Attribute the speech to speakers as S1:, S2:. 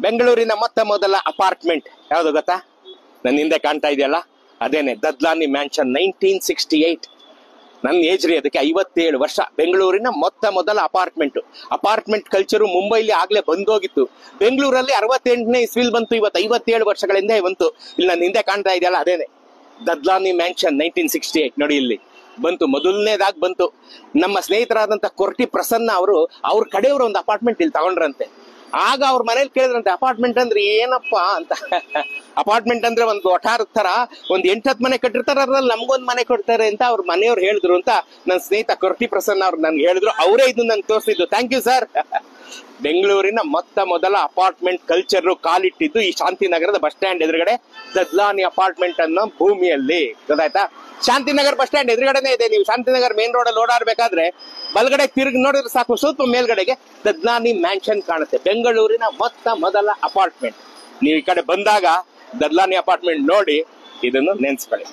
S1: ಬೆಂಗಳೂರಿನ ಮೊತ್ತ ಮೊದಲ ಅಪಾರ್ಟ್ಮೆಂಟ್ ಯಾವ್ದು ಗೊತ್ತಾ? ನನ್ನ ಹಿಂದೆ ಕಾಣ್ತಾ ಇದೆಯಲ್ಲ, ಅದೇನೆ ದದ್ಲಾನಿ ಮ್ಯಾನ್ಷನ್ 1968. ನನ್ನ ಏಜ್ ರೀ, ಅದಕ್ಕೆ 57 ವರ್ಷ. ಬೆಂಗಳೂರಿನ ಮೊತ್ತ ಮೊದಲ ಅಪಾರ್ಟ್ಮೆಂಟ್ ಕಲ್ಚರು ಮುಂಬೈಲಿ ಆಗ್ಲೇ ಬಂದೋಗಿತ್ತು. ಬೆಂಗಳೂರಲ್ಲಿ 68ನೇ ಇಸ್ವಿಲ್ ಬಂತು, ಇವತ್ತು 57 ವರ್ಷಗಳಿಂದ ಬಂತು. ಇಲ್ಲಿ ನನ್ನ ಹಿಂದೆ ಕಾಣ್ತಾ ಇದೆಯಲ್ಲ, ಅದೇನೆ ದದ್ಲಾನಿ ಮ್ಯಾನ್ಷನ್ 1968. ನೋಡಿ ಇಲ್ಲಿ ಬಂತು, ಮೊದಲನೇದಾಗಿ ಬಂತು. ನಮ್ಮ ಸ್ನೇಹಿತರಾದಂತ ಕೊರ್ಟಿ ಪ್ರಸನ್ನ ಅವ್ರ ಕಡೆಯವರು ಒಂದು ಅಪಾರ್ಟ್ಮೆಂಟ್ ಇಲ್ಲಿ ತಗೊಂಡ್ರಂತೆ. ಆಗ ಅವ್ರ ಮನೇಲಿ ಕೇಳಿದ್ರಂತೆ, ಅಪಾರ್ಟ್ಮೆಂಟ್ ಅಂದ್ರೆ ಏನಪ್ಪಾ ಅಂತ. ಅಪಾರ್ಟ್ಮೆಂಟ್ ಅಂದ್ರೆ ಒಂದು ವಠಾರದ ತರ ಒಂದು 8-10 ಮನೆ ಕಟ್ಟಿರ್ತಾರೆ, ಅದ್ರಲ್ಲಿ ನಮ್ಗೊಂದು ಮನೆ ಕೊಡ್ತಾರೆ ಅಂತ ಅವ್ರ ಮನೆಯವ್ರು ಹೇಳಿದ್ರು ಅಂತ ನನ್ನ ಸ್ನೇಹಿತ ಕೊರ್ಟಿ ಪ್ರಸನ್ನ ಅವ್ರು ನನ್ಗೆ ಹೇಳಿದ್ರು. ಅವರೇ ಇದು ನನ್ಗೆ ತೋರಿಸಿದ್ದು. Thank you sir. ಬೆಂಗಳೂರಿನ ಮೊತ್ತ ಮೊದಲ ಅಪಾರ್ಟ್ಮೆಂಟ್ ಕಲ್ಚರ್ ಕಾಲಿಟ್ಟಿದ್ದು ಈ ಶಾಂತಿನಗರದ ಬಸ್ ಸ್ಟ್ಯಾಂಡ್ ಎದುರುಗಡೆ ದದ್ಲಾನಿ ಅಪಾರ್ಟ್ಮೆಂಟ್ ಅನ್ನೋ ಭೂಮಿಯಲ್ಲಿ. ಗೊತ್ತಾಯ್ತಾ? ಶಾಂತಿನಗರ್ ಬಸ್ ಸ್ಟ್ಯಾಂಡ್ ಎದುರುಗಡೆನೆ ಇದೆ. ನೀವು ಶಾಂತಿನಗರ್ ಮೇನ್ ರೋಡ್ ಅಲ್ಲಿ ಓಡಾಡ್ಬೇಕಾದ್ರೆ ಬಲಗಡೆ ತಿರುಗಿ ನೋಡಿದ್ರೆ ಸಾಕು, ಸ್ವಲ್ಪ ಮೇಲ್ಗಡೆಗೆ ದದ್ಲಾನಿ ಮ್ಯಾನ್ಷನ್ ಕಾಣುತ್ತೆ. ಬೆಂಗಳೂರಿನ ಮೊತ್ತ ಮೊದಲ ಅಪಾರ್ಟ್ಮೆಂಟ್. ನೀವು ಈ ಕಡೆ ಬಂದಾಗ ದದ್ಲಾನಿ ಅಪಾರ್ಟ್ಮೆಂಟ್ ನೋಡಿ ಇದನ್ನು ನೆನ್ಸ್ಕೊಳ್ಳಿ.